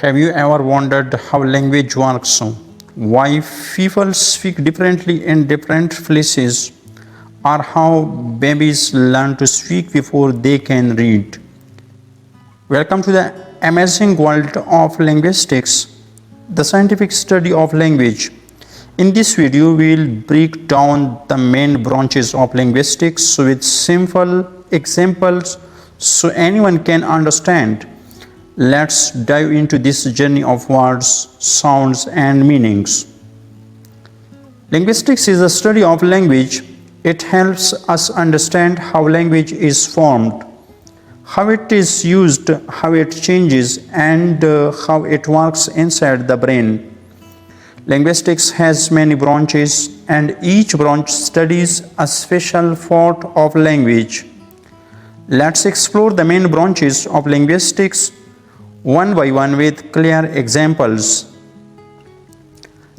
Have you ever wondered how language works? Why people speak differently in different places? Or how babies learn to speak before they can read? Welcome to the amazing world of linguistics, the scientific study of language. In this video, we will break down the main branches of linguistics with simple examples so anyone can understand. Let's dive into this journey of words, sounds, and meanings. Linguistics is a study of language. It helps us understand how language is formed, how it is used, how it changes, and how it works inside the brain. Linguistics has many branches, and each branch studies a special part of language. Let's explore the main branches of linguistics one by one with clear examples.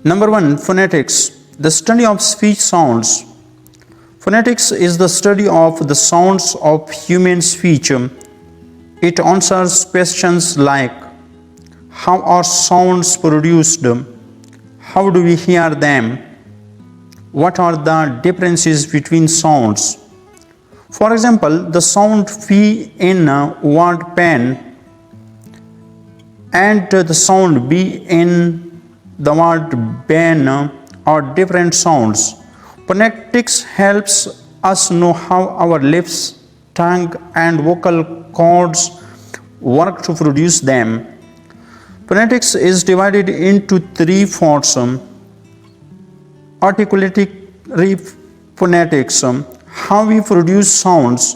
Number 1, phonetics, the study of speech sounds. Phonetics is the study of the sounds of human speech. It answers questions like, how are sounds produced? How do we hear them? What are the differences between sounds? For example, the sound P in word pen and the sound B in the word ben are different sounds. Phonetics helps us know how our lips, tongue, and vocal cords work to produce them. Phonetics is divided into three parts: articulatory phonetics, how we produce sounds;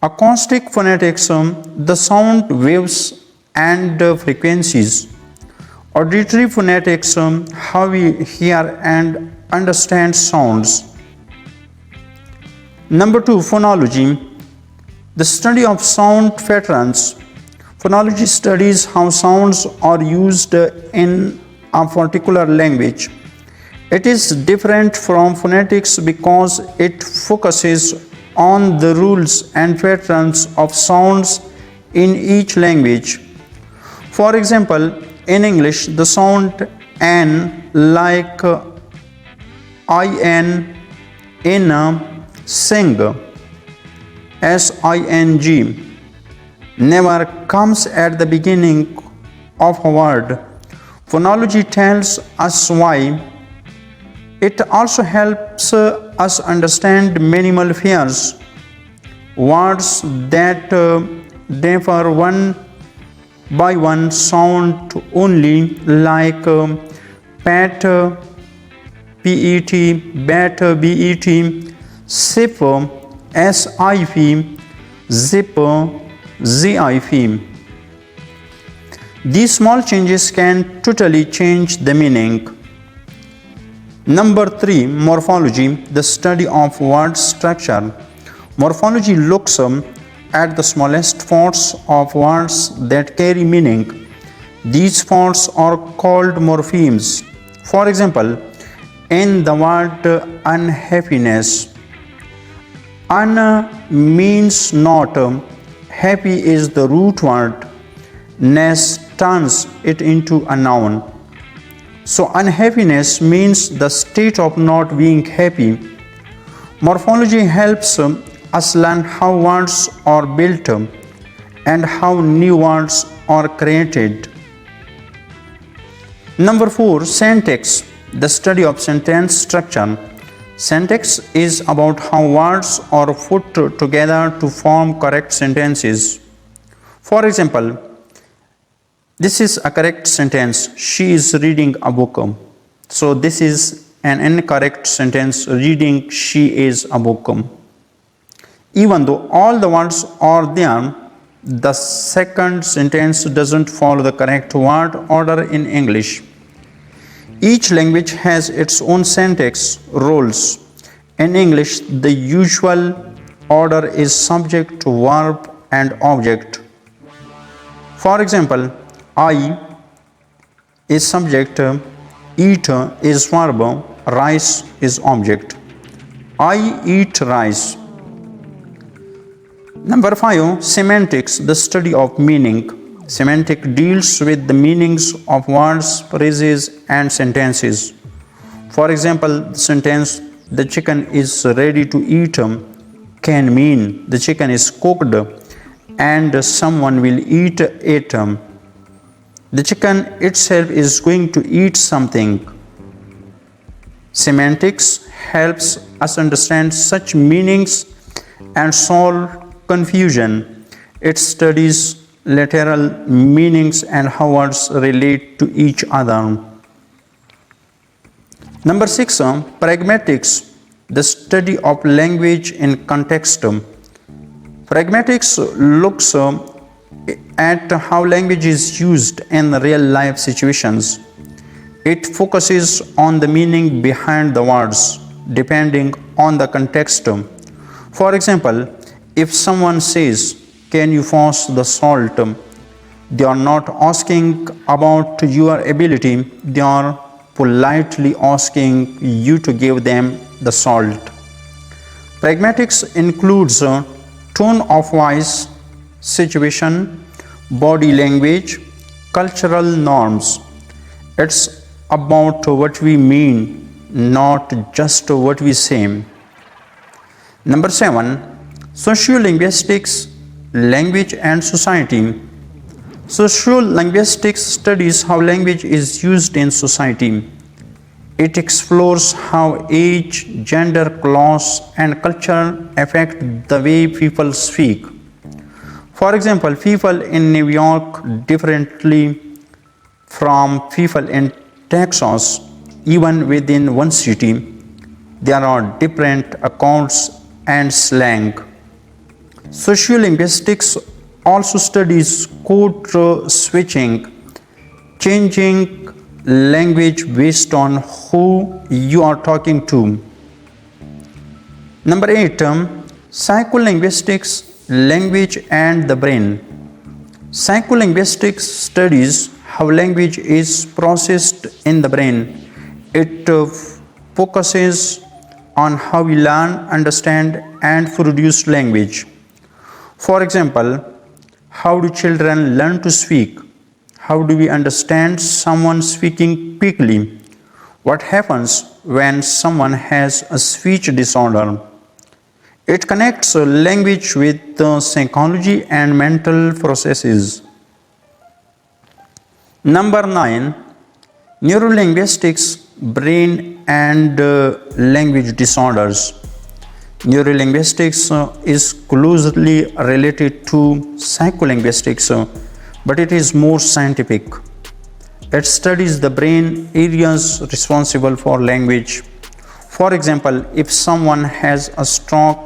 acoustic phonetics, the sound waves and frequencies; auditory phonetics, how we hear and understand sounds. Number 2, phonology, the study of sound patterns. Phonology studies how sounds are used in a particular language. It is different from phonetics because it focuses on the rules and patterns of sounds in each language. For example, in English, the sound N, like IN in sing, SING, never comes at the beginning of a word. Phonology tells us why. It also helps us understand minimal pairs, words that differ one by one sound only, like pet, PET, bat, BET, sip, SIP, zip, ZIP. These small changes can totally change the meaning. Number 3, morphology, the study of word structure. Morphology looks at the smallest parts of words that carry meaning. These parts are called morphemes. For example, in the word unhappiness, un means not, happy is the root word, ness turns it into a noun. So unhappiness means the state of not being happy. Morphology helps us learn how words are built and how new words are created. Number 4, syntax, the study of sentence structure. Syntax is about how words are put together to form correct sentences. For example, this is a correct sentence, she is reading a book. So this is an incorrect sentence, reading she is a book. Even though all the words are there, the second sentence doesn't follow the correct word order in English. Each language has its own syntax rules. In English, the usual order is subject, verb, and object. For example, I is subject, eat is verb, rice is object. I eat rice. Number 5, semantics, the study of meaning. Semantic deals with the meanings of words, phrases, and sentences. For example, the sentence, "The chicken is ready to eat," can mean the chicken is cooked and someone will eat it. The chicken itself is going to eat something. Semantics helps us understand such meanings and solve confusion. It studies literal meanings and how words relate to each other. Number 6, pragmatics, the study of language in context. Pragmatics looks at how language is used in real life situations. It focuses on the meaning behind the words depending on the context. For example, if someone says, "Can you force the salt?" they are not asking about your ability, they are politely asking you to give them the salt. Pragmatics includes tone of voice, situation, body language, cultural norms. It's about what we mean, not just what we say. Number 7, sociolinguistics, language and society. Sociolinguistics studies how language is used in society. It explores how age, gender, class, and culture affect the way people speak. For example, people in New York differently from people in Texas. Even within one city, there are different accounts and slang. Sociolinguistics also studies code switching, changing language based on who you are talking to. Number 8, psycholinguistics, language and the brain. Psycholinguistics studies how language is processed in the brain. It focuses on how we learn, understand, and produce language. For example, how do children learn to speak? How do we understand someone speaking quickly? What happens when someone has a speech disorder? It connects language with psychology and mental processes. Number 9, neurolinguistics, brain and language disorders. Neurolinguistics is closely related to psycholinguistics, but it is more scientific. It studies the brain areas responsible for language. For example, if someone has a stroke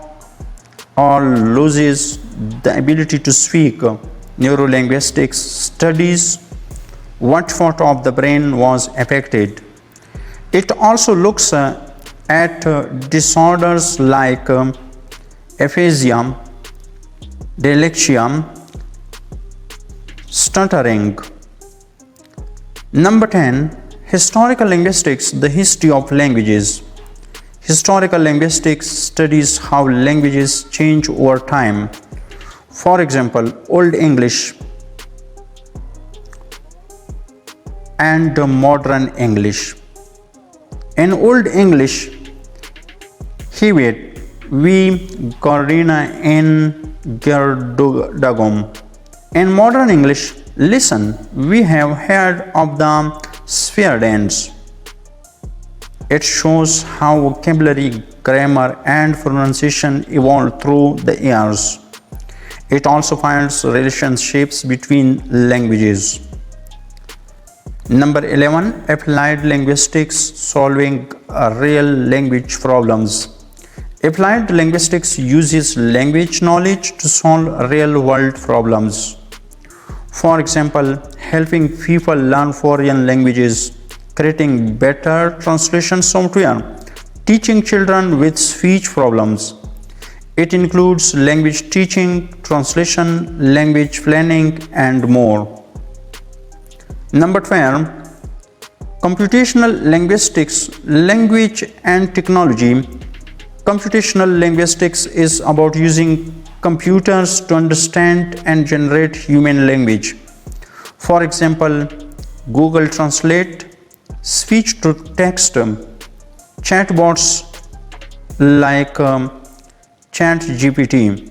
or loses the ability to speak, neurolinguistics studies what part of the brain was affected. It also looks at disorders like aphasia, dyslexia, stuttering. Number 10, historical linguistics, the history of languages. Historical linguistics studies how languages change over time. For example, Old English and modern English. In Old English, Hivet, we Gardena in Gerdagum. In modern English, listen, we have heard of the sphere dance. It shows how vocabulary, grammar, and pronunciation evolved through the years. It also finds relationships between languages. Number 11, applied linguistics, solving real language problems. Applied linguistics uses language knowledge to solve real-world problems. For example, helping people learn foreign languages, creating better translation software, teaching children with speech problems. It includes language teaching, translation, language planning, and more. Number 12, computational linguistics, language and technology. Computational linguistics is about using computers to understand and generate human language. For example, Google Translate, speech to text, chatbots like ChatGPT.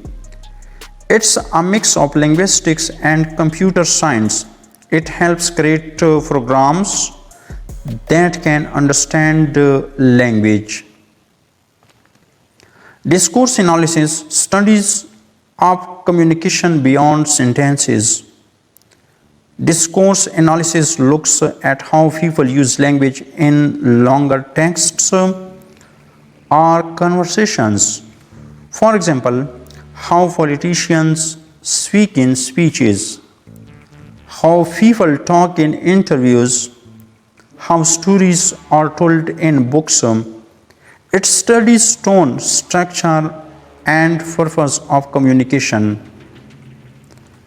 It's a mix of linguistics and computer science. It helps create programs that can understand language. Discourse analysis studies of communication beyond sentences. Discourse analysis looks at how people use language in longer texts or conversations. For example, how politicians speak in speeches, how people talk in interviews, how stories are told in books. It studies tone, structure, and purpose of communication.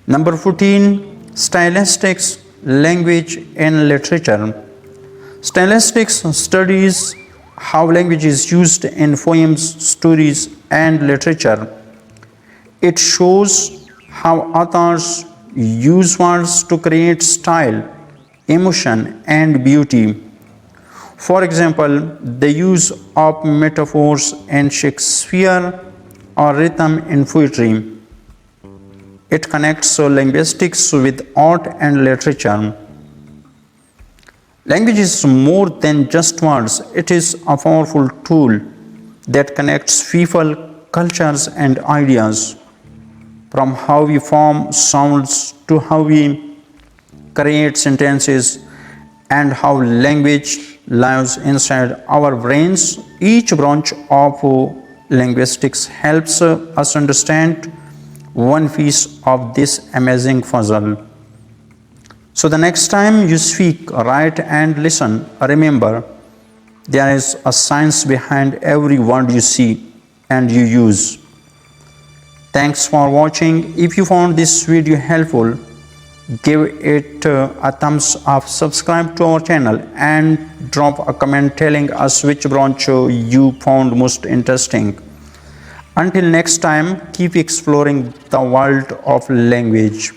Number 14, stylistics, language in literature. Stylistics studies how language is used in poems, stories, and literature. It shows how authors use words to create style, emotion, and beauty. For example, the use of metaphors in Shakespeare or rhythm in poetry. It connects linguistics with art and literature. Language is more than just words. It is a powerful tool that connects people, cultures, and ideas. From how we form sounds to how we create sentences and how language lives inside our brains, each branch of linguistics helps us understand one piece of this amazing puzzle. So the next time you speak, write, and listen, remember there is a science behind every word you see and you use. Thanks for watching. If you found this video helpful, give it a thumbs up, subscribe to our channel, and drop a comment telling us which branch you found most interesting. Until next time, keep exploring the world of language.